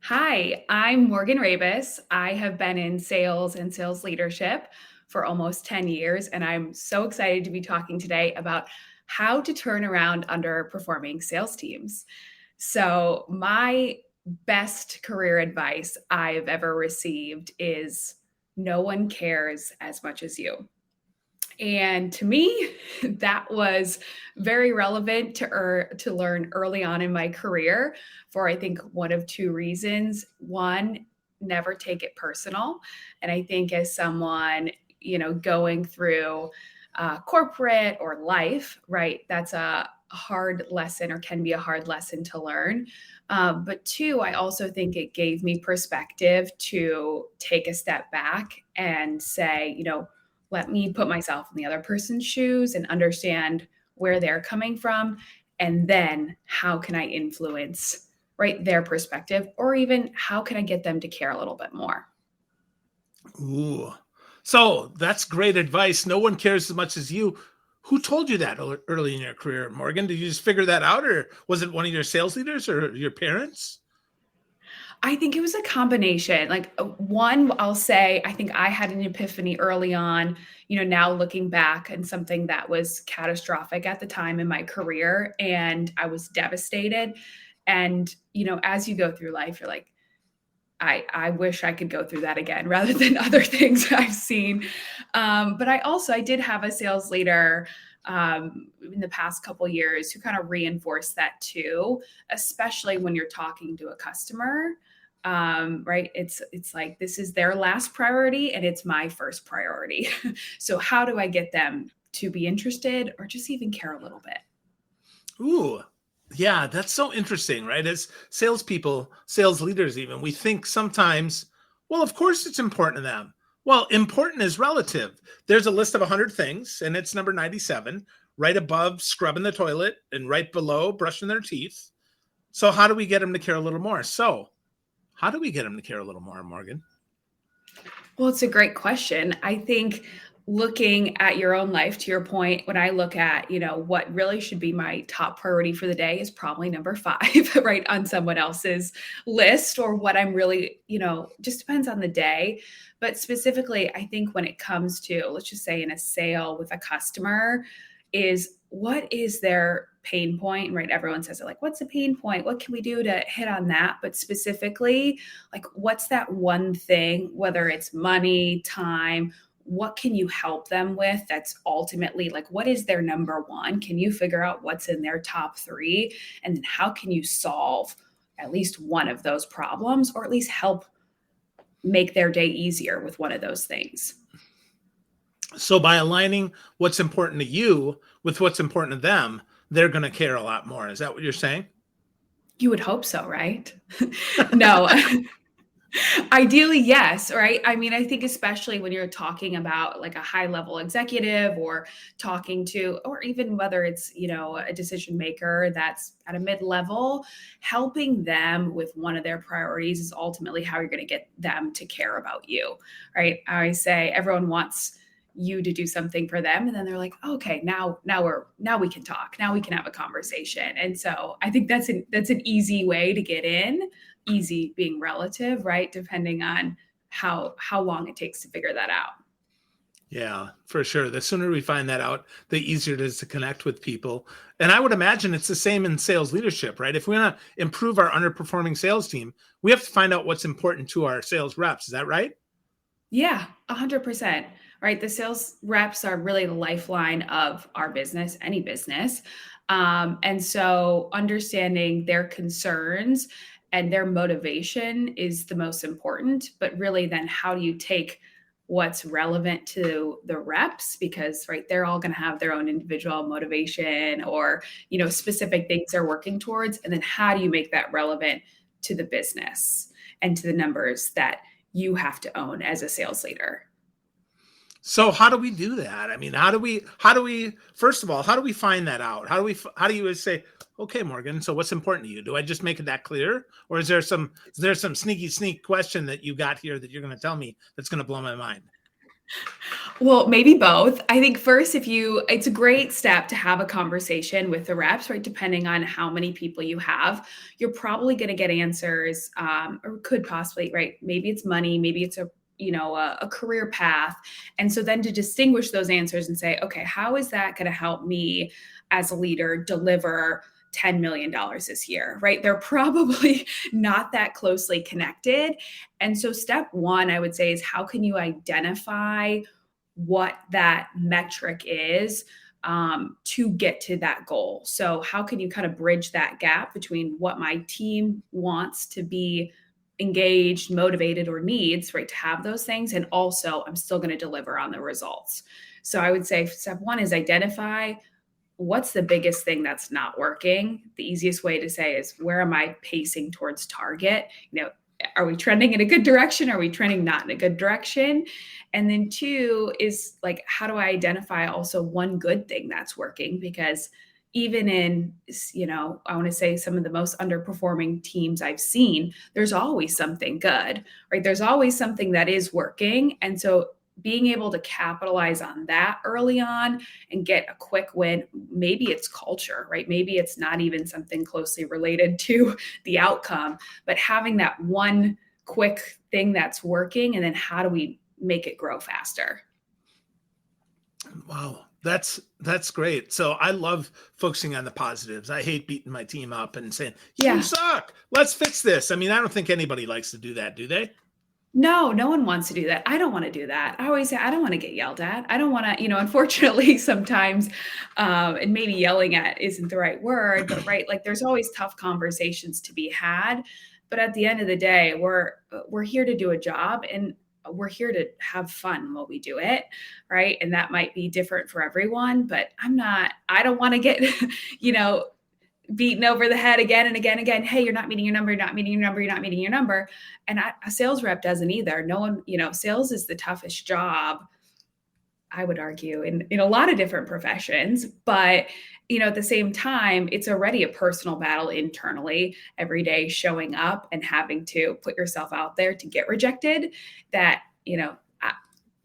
Hi, I'm Morgan Rabas. I have been in sales and sales leadership for almost 10 years, and I'm so excited to be talking today about how to turn around underperforming sales teams. So, my best career advice I've ever received is no one cares as much as you. And to me, that was very relevant to learn early on in my career for I think one of two reasons. One, never take it personal. And I think as someone, going through corporate or life, right, that's a hard lesson or can be a hard lesson to learn. But two, I also think it gave me perspective to take a step back and say, let me put myself in the other person's shoes and understand where they're coming from. And then how can I influence, right, their perspective, or even how can I get them to care a little bit more? Ooh. So that's great advice. No one cares as much as you. Who told you that early in your career, Morgan? Did you just figure that out, or was it one of your sales leaders or your parents? I think it was a combination. Like, one, I'll say, I think I had an epiphany early on, now looking back and something that was catastrophic at the time in my career. And I was devastated. And, as you go through life, you're like, I wish I could go through that again rather than other things I've seen. But I did have a sales leader in the past couple years who kind of reinforced that too, especially when you're talking to a customer. Right? It's like this is their last priority and it's my first priority. So how do I get them to be interested or just even care a little bit? Ooh. Yeah, that's so interesting, right? As salespeople, sales leaders, even, we think sometimes, well, of course it's important to them. Well, important is relative. There's a list of 100 things, and it's number 97, right above scrubbing the toilet and right below brushing their teeth. So, how do we get them to care a little more? So, how do we get them to care a little more, Morgan? Well, it's a great question. I think looking at your own life, to your point, when I look at, what really should be my top priority for the day is probably number five, right, on someone else's list or what I'm really, just depends on the day. But specifically, I think when it comes to, let's just say in a sale with a customer, is what is their pain point, right? Everyone says it like, what's the pain point? What can we do to hit on that? But specifically, like, what's that one thing, whether it's money, time, what can you help them with? That's ultimately like, what is their number one? Can you figure out what's in their top three? And then how can you solve at least one of those problems or at least help make their day easier with one of those things? So, by aligning what's important to you with what's important to them, they're going to care a lot more. Is that what you're saying? You would hope so, right? No. Ideally, yes, right? I mean, I think especially when you're talking about like a high level executive or talking to, or even whether it's, a decision maker that's at a mid level, helping them with one of their priorities is ultimately how you're going to get them to care about you, right? I say everyone wants you to do something for them and then they're like, okay, now we can talk, now we can have a conversation. And so I think that's an easy way to get in, easy being relative, right? Depending on how long it takes to figure that out. Yeah, for sure. The sooner we find that out, the easier it is to connect with people. And I would imagine it's the same in sales leadership, right? If we want to improve our underperforming sales team, we have to find out what's important to our sales reps. Is that right? Yeah, 100%. Right. The sales reps are really the lifeline of our business, any business. And so understanding their concerns and their motivation is the most important. But really, then how do you take what's relevant to the reps? Because, right, they're all going to have their own individual motivation or, specific things they're working towards. And then how do you make that relevant to the business and to the numbers that you have to own as a sales leader? So how do we do that? I mean, first of all, how do we find that out? How do you say, okay, Morgan, so what's important to you? Do I just make it that clear? Or is there some sneaky sneak question that you got here that you're going to tell me that's going to blow my mind? Well, maybe both. I think first, it's a great step to have a conversation with the reps, right? Depending on how many people you have, you're probably going to get answers, or could possibly, right? Maybe it's money, maybe it's a career path. And so then to distinguish those answers and say, okay, how is that going to help me as a leader deliver $10 million this year, right? They're probably not that closely connected. And so step one, I would say, is how can you identify what that metric is, to get to that goal. So, how can you kind of bridge that gap between what my team wants to be engaged, motivated, or needs, right, to have those things, and also I'm still going to deliver on the results. So, I would say step one is identify what's the biggest thing that's not working. The easiest way to say is, where am I pacing towards target? Are we trending in a good direction? Are we trending not in a good direction? And then two is like, how do I identify also one good thing that's working? Because even in, I want to say some of the most underperforming teams I've seen, there's always something good, right? There's always something that is working. And so being able to capitalize on that early on and get a quick win, maybe it's culture, right? Maybe it's not even something closely related to the outcome, but having that one quick thing that's working, and then how do we make it grow faster? Wow, that's great. So I love focusing on the positives. I hate beating my team up and saying, "You Yeah. suck. Let's fix this." I mean, I don't think anybody likes to do that, do they? No, no one wants to do that. I don't want to do that. I always say, I don't want to get yelled at. I don't want to, unfortunately, sometimes, and maybe yelling at isn't the right word, but right, like there's always tough conversations to be had. But at the end of the day, we're here to do a job, and we're here to have fun while we do it, right? And that might be different for everyone, but I don't want to get, you know, beaten over the head again and again and again. Hey, you're not meeting your number. You're not meeting your number. You're not meeting your number. And a sales rep doesn't either. No one, sales is the toughest job, I would argue, in a lot of different professions. But, at the same time, it's already a personal battle internally every day, showing up and having to put yourself out there to get rejected. That,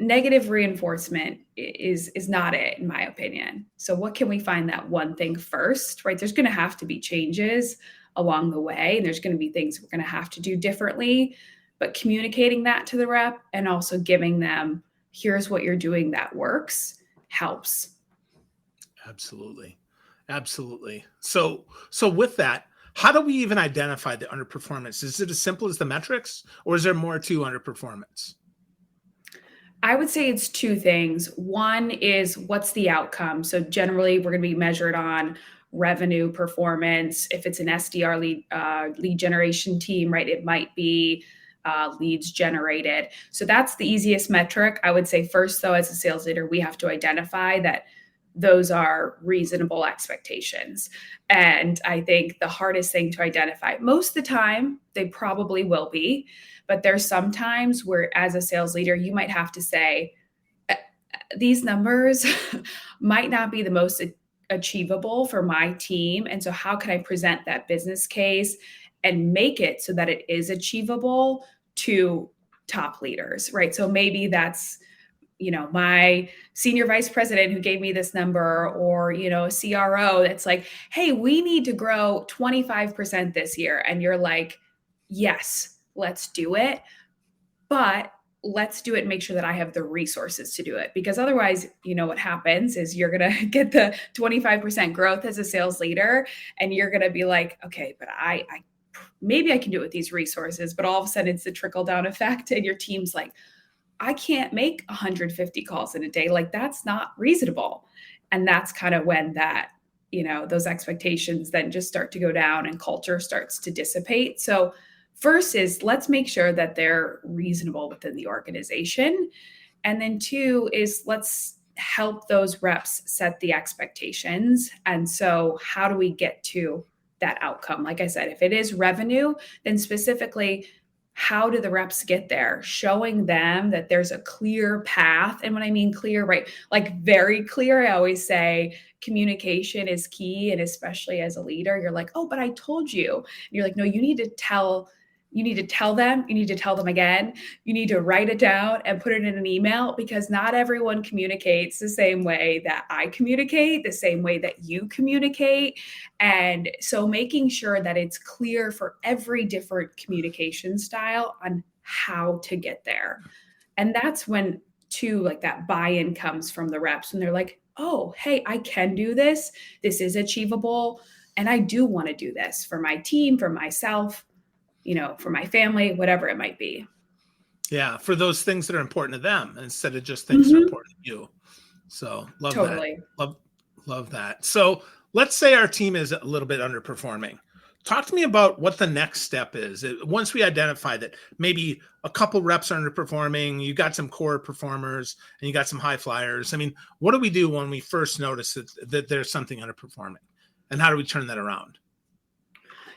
negative reinforcement is not it, in my opinion. So what can we find that one thing first, right? There's going to have to be changes along the way, and there's going to be things we're going to have to do differently, but communicating that to the rep and also giving them, here's what you're doing that works, helps. Absolutely. Absolutely. So with that, how do we even identify the underperformance? Is it as simple as the metrics, or is there more to underperformance? I would say it's two things. One is, what's the outcome? So generally, we're going to be measured on revenue performance. If it's an SDR lead generation team, right, it might be leads generated. So that's the easiest metric. I would say first, though, as a sales leader, we have to identify that those are reasonable expectations. And I think the hardest thing to identify, most of the time, they probably will be, but there's some times where, as a sales leader, you might have to say, these numbers might not be the most achievable for my team. And so, how can I present that business case and make it so that it is achievable to top leaders, right? So maybe that's, my senior vice president who gave me this number, or, a CRO that's like, hey, we need to grow 25% this year. And you're like, yes, let's do it. But let's do it and make sure that I have the resources to do it. Because otherwise, what happens is you're going to get the 25% growth as a sales leader, and you're going to be like, okay, but I maybe I can do it with these resources. But all of a sudden it's the trickle down effect, and your team's like, I can't make 150 calls in a day. Like, that's not reasonable. And that's kind of when those expectations then just start to go down and culture starts to dissipate. So first is, let's make sure that they're reasonable within the organization. And then two is, let's help those reps set the expectations. And so how do we get to that outcome? Like I said, if it is revenue, then specifically, how do the reps get there? Showing them that there's a clear path. And when I mean clear, right, like very clear, I always say communication is key. And especially as a leader, you're like, oh, but I told you. And you're like, no, you need to tell you need to tell them, you need to tell them again, you need to write it down and put it in an email, because not everyone communicates the same way that I communicate, the same way that you communicate. And so making sure that it's clear for every different communication style on how to get there. And that's when too, like, that buy-in comes from the reps, and they're like, oh, hey, I can do this. This is achievable. And I do want to do this for my team, for myself, for my family, whatever it might be. Yeah, for those things that are important to them instead of just things that are Mm-hmm. important to you. So love that. Totally. Love that. So let's say our team is a little bit underperforming. Talk to me about what the next step is. Once we identify that maybe a couple reps are underperforming, you got some core performers and you got some high flyers. I mean, what do we do when we first notice that there's something underperforming? And how do we turn that around?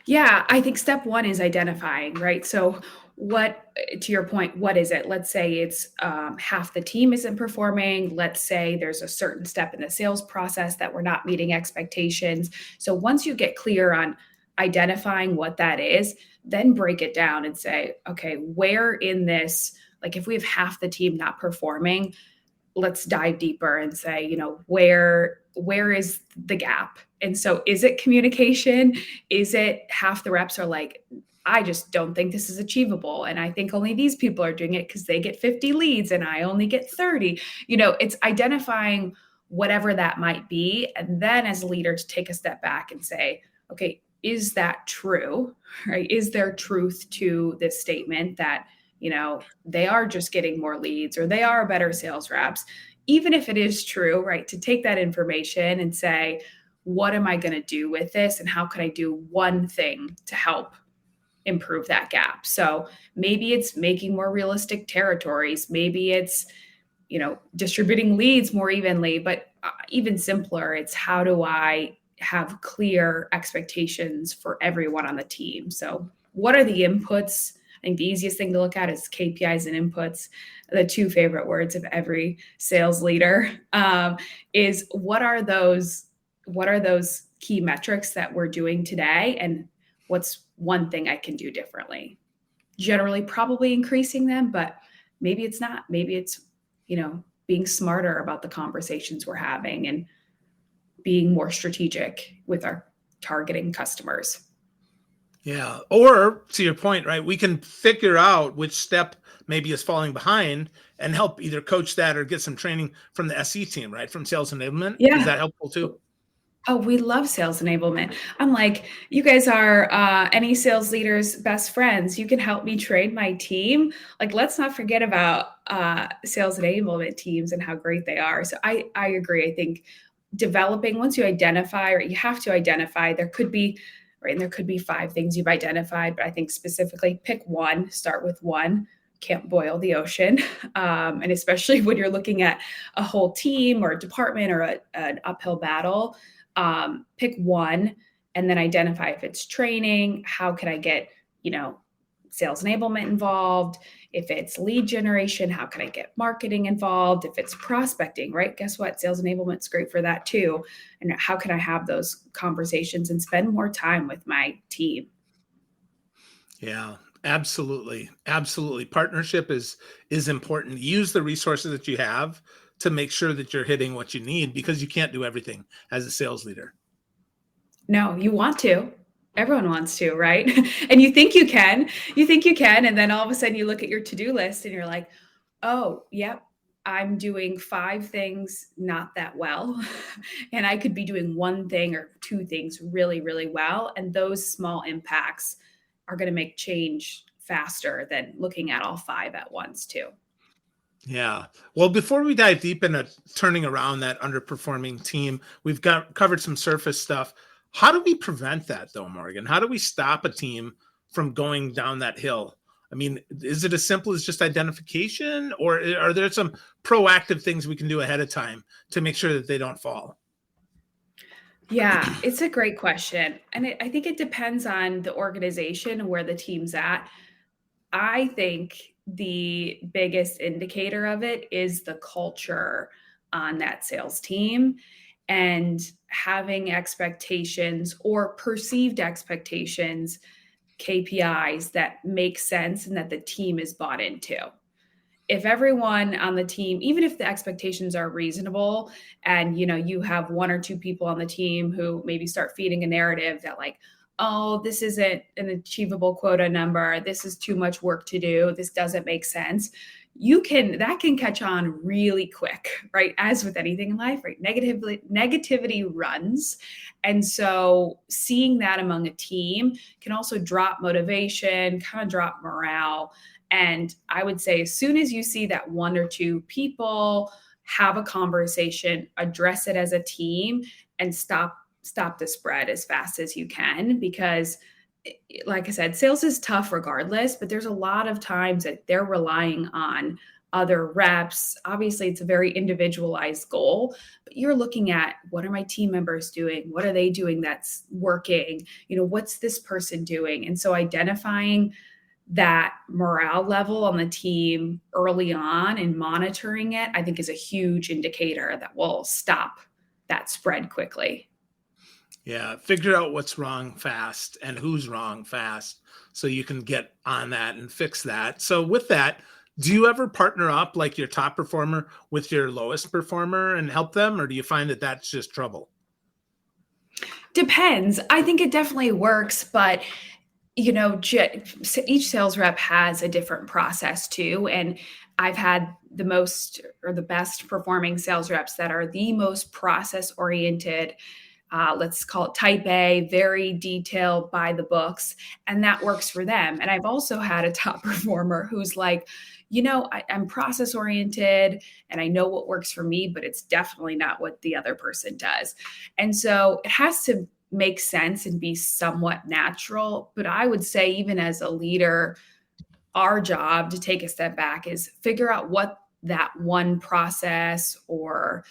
Yeah, I think step one is identifying, right? So, to your point, what is it? Let's say it's half the team isn't performing. Let's say there's a certain step in the sales process that we're not meeting expectations. So, once you get clear on identifying what that is, then break it down and say, okay, where in this, like if we have half the team not performing, let's dive deeper and say, where is the gap? And so is it communication? Is it half the reps are like, I just don't think this is achievable, and I think only these people are doing it because they get 50 leads and I only get 30. It's identifying whatever that might be, and then as a leader to take a step back and say, okay, is that true? Right? Is there truth to this statement that they are just getting more leads or they are better sales reps? Even if it is true, right, to take that information and say, what am I going to do with this? And how can I do one thing to help improve that gap? So maybe it's making more realistic territories. Maybe it's, distributing leads more evenly, but even simpler, it's how do I have clear expectations for everyone on the team? So what are the inputs? I think the easiest thing to look at is KPIs and inputs, the two favorite words of every sales leader. Is what are those key metrics that we're doing today, and what's one thing I can do differently? Generally, probably increasing them, but maybe it's not. Maybe it's, being smarter about the conversations we're having and being more strategic with our targeting customers. Yeah. Or to your point, right, we can figure out which step maybe is falling behind and help either coach that or get some training from the SE team, right? From sales enablement. Is Yeah. that helpful too? Oh, we love sales enablement. I'm like, you guys are any sales leader's best friends. You can help me train my team. Like, let's not forget about sales enablement teams and how great they are. So I agree. I think developing, once you identify, or you have to identify, there could be, right, and there could be 5 things you've identified, but I think specifically pick one, start with one. Can't boil the ocean. And especially when you're looking at a whole team or a department or an uphill battle, pick one and then identify if it's training, how can I get, sales enablement involved? If it's lead generation, how can I get marketing involved? If it's prospecting, right? Guess what? Sales enablement's great for that too. And how can I have those conversations and spend more time with my team? Yeah, absolutely. Absolutely. Partnership is important. Use the resources that you have to make sure that you're hitting what you need, because you can't do everything as a sales leader. No, you want to. Everyone wants to, right? And you think you can. And then all of a sudden you look at your to-do list and you're like, oh, yep, I'm doing 5 things not that well. And I could be doing one thing or 2 things really, really well. And those small impacts are going to make change faster than looking at all 5 at once, too. Yeah. Well, before we dive deep into turning around that underperforming team, we've covered some surface stuff. How do we prevent that though, Morgan? How do we stop a team from going down that hill? I mean, is it as simple as just identification, or are there some proactive things we can do ahead of time to make sure that they don't fall? Yeah, it's a great question. And I think it depends on the organization and where the team's at. I think the biggest indicator of it is the culture on that sales team, and having expectations or perceived expectations KPIs that make sense and that the team is bought into. If everyone on the team, even if the expectations are reasonable, and you have one or two people on the team who maybe start feeding a narrative that, like, oh, this isn't an achievable quota number, this is too much work to do, this doesn't make sense, that can catch on really quick, right? As with anything in life, right? Negativity runs. And so seeing that among a team can also drop motivation, kind of drop morale. And I would say, as soon as you see that one or two people have a conversation, address it as a team, and stop the spread as fast as you can. Because, like I said, sales is tough regardless, but there's a lot of times that they're relying on other reps. Obviously, it's a very individualized goal, but you're looking at, what are my team members doing? What are they doing that's working? What's this person doing? And so identifying that morale level on the team early on and monitoring it, I think, is a huge indicator that will stop that spread quickly. Yeah, figure out what's wrong fast and who's wrong fast so you can get on that and fix that. So with that, do you ever partner up, like your top performer with your lowest performer, and help them, or do you find that that's just trouble? Depends. I think it definitely works, but each sales rep has a different process too. And I've had the most or the best performing sales reps that are the most process oriented, let's call it type A, very detailed, by the books, and that works for them. And I've also had a top performer who's like, I'm process oriented and I know what works for me, but it's definitely not what the other person does. And so it has to make sense and be somewhat natural. But I would say, even as a leader, our job, to take a step back, is figure out what that one process or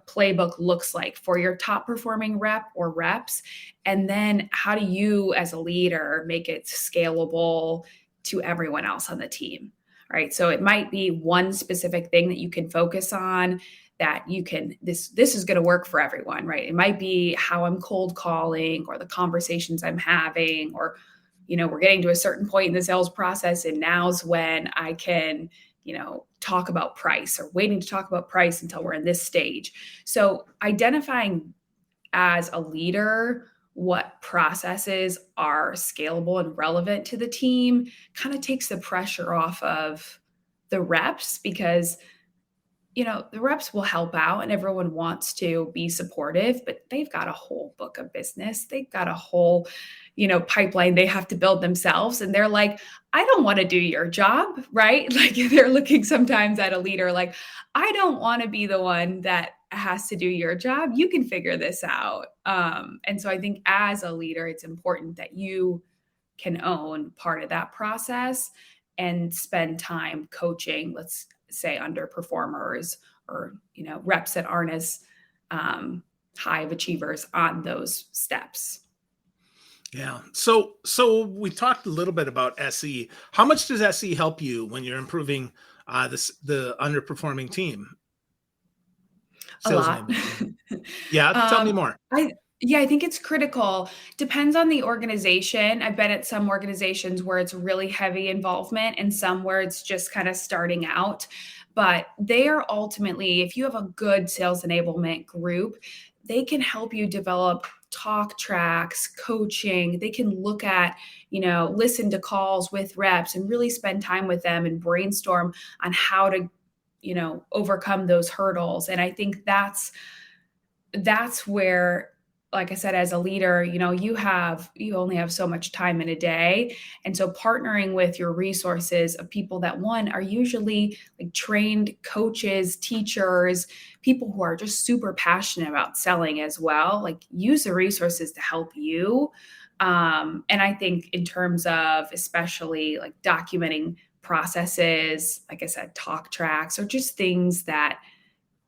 playbook looks like for your top performing rep or reps. And then how do you, as a leader, make it scalable to everyone else on the team, right? So it might be one specific thing that you can focus on, that you can, this is going to work for everyone, right? It might be how I'm cold calling, or the conversations I'm having, or we're getting to a certain point in the sales process and now's when I can talk about price, or waiting to talk about price until we're in this stage. So identifying as a leader what processes are scalable and relevant to the team kind of takes the pressure off of the reps, because the reps will help out and everyone wants to be supportive, but they've got a whole book of business. They've got a whole, pipeline they have to build themselves. And they're like, I don't want to do your job, right? Like, they're looking sometimes at a leader like, I don't want to be the one that has to do your job. You can figure this out. And so I think as a leader, it's important that you can own part of that process and spend time coaching, let's say, underperformers, or reps that aren't as high of achievers on those steps. Yeah. So we talked a little bit about SE. How much does SE help you when you're improving the underperforming team? A Sales lot. enablement. Yeah. Tell me more. I think it's critical. Depends on the organization. I've been at some organizations where it's really heavy involvement and some where it's just kind of starting out. But they are ultimately, if you have a good sales enablement group, they can help you develop talk tracks, coaching. They can look at, listen to calls with reps and really spend time with them and brainstorm on how to, overcome those hurdles. And I think that's where, like I said, as a leader, you only have so much time in a day. And so partnering with your resources of people that, one, are usually like trained coaches, teachers, people who are just super passionate about selling as well, like, use the resources to help you. And I think in terms of especially like documenting processes, like I said, talk tracks, or just things that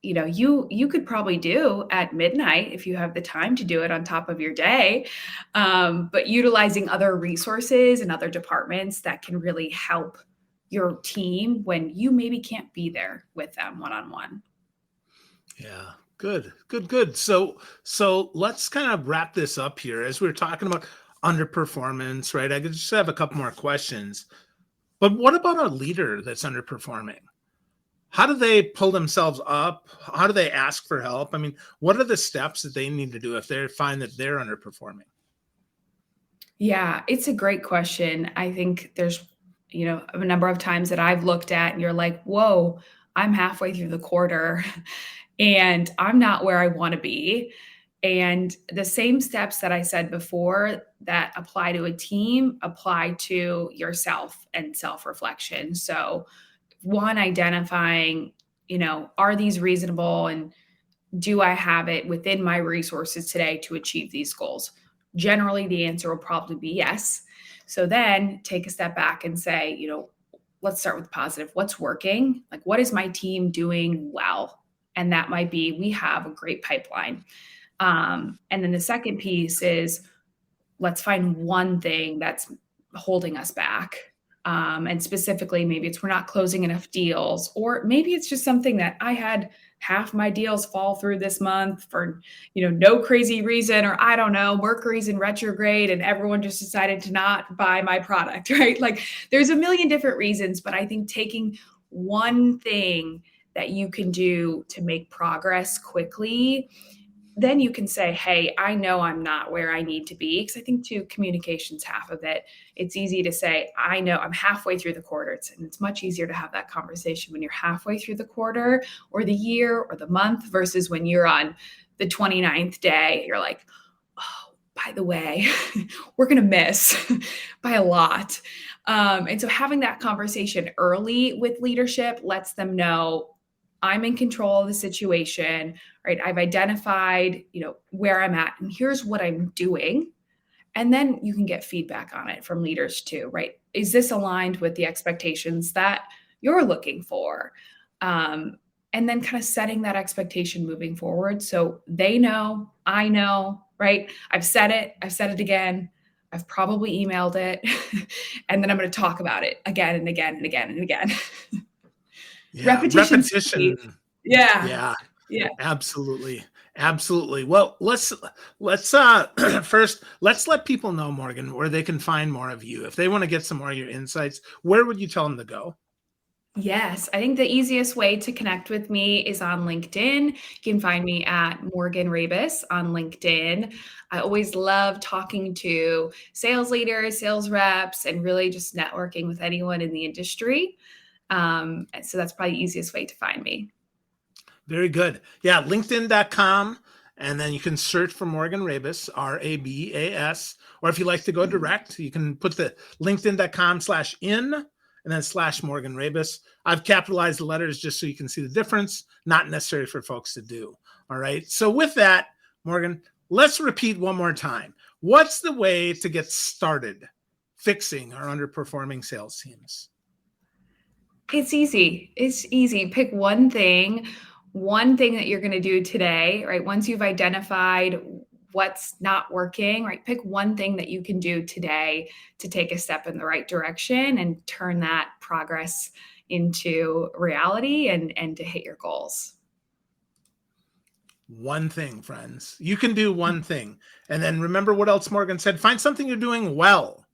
you could probably do at midnight if you have the time to do it on top of your day, but utilizing other resources and other departments that can really help your team when you maybe can't be there with them one-on-one. Yeah. Good. So let's kind of wrap this up here as we we're talking about. underperformance, right? I could just have a couple more questions. But what about a leader that's underperforming? How do they pull themselves up? How do they ask for help? I mean, what are the steps that they need to do if they find that they're underperforming? Yeah, it's a great question. I think there's, a number of times that I've looked at and you're like, whoa, I'm halfway through the quarter and I'm not where I want to be. And the same steps that I said before that apply to a team apply to yourself and self reflection. So, one, identifying, are these reasonable and do I have it within my resources today to achieve these goals? Generally, the answer will probably be yes. So then take a step back and say, let's start with positive. What's working? Like, what is my team doing well? And that might be we have a great pipeline. And then the second piece is let's find one thing that's holding us back. And specifically, maybe it's we're not closing enough deals, or maybe it's just something that I had half my deals fall through this month for no crazy reason, or I don't know, Mercury's in retrograde and everyone just decided to not buy my product, right? Like there's a million different reasons, but I think taking one thing that you can do to make progress quickly, then you can say, hey, I know I'm not where I need to be. Because I think too, communication's half of it. It's easy to say, I know I'm halfway through the quarter. It's much easier to have that conversation when you're halfway through the quarter or the year or the month versus when you're on the 29th day. You're like, oh, by the way, we're going to miss by a lot. And so having that conversation early with leadership lets them know I'm in control of the situation, right? I've identified, where I'm at and here's what I'm doing. And then you can get feedback on it from leaders too, right? Is this aligned with the expectations that you're looking for? And then kind of setting that expectation moving forward. So they know, I know, right? I've said it again. I've probably emailed it. And then I'm going to talk about it again and again and again and again. Yeah, Repetition's key. repetition. Yeah. Yeah, Yeah. absolutely. Absolutely. Well, let's first let's let people know, Morgan, where they can find more of you. If they want to get some more of your insights, where would you tell them to go? Yes, I think the easiest way to connect with me is on LinkedIn. You can find me at Morgan Rabas on LinkedIn. I always love talking to sales leaders, sales reps, and really just networking with anyone in the industry. So that's probably the easiest way to find me. Very good. Yeah, linkedin.com. And then you can search for Morgan Rabas, Rabas. Or if you like to go direct, you can put the linkedin.com/in and then /Morgan Rabas. I've capitalized the letters just so you can see the difference, not necessary for folks to do. All right. So with that, Morgan, let's repeat one more time. What's the way to get started fixing our underperforming sales teams? It's easy. It's easy. Pick one thing that you're going to do today, right? Once you've identified what's not working, right? Pick one thing that you can do today to take a step in the right direction and turn that progress into reality and to hit your goals. One thing, friends. You can do one thing. And then remember what else Morgan said. Find something you're doing well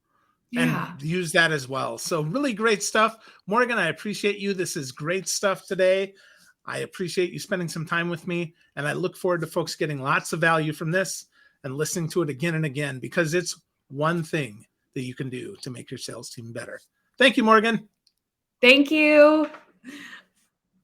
and Yeah. use that as well. So really great stuff. Morgan, I appreciate you. This is great stuff today. I appreciate you spending some time with me. And I look forward to folks getting lots of value from this and listening to it again and again, because it's one thing that you can do to make your sales team better. Thank you, Morgan. Thank you.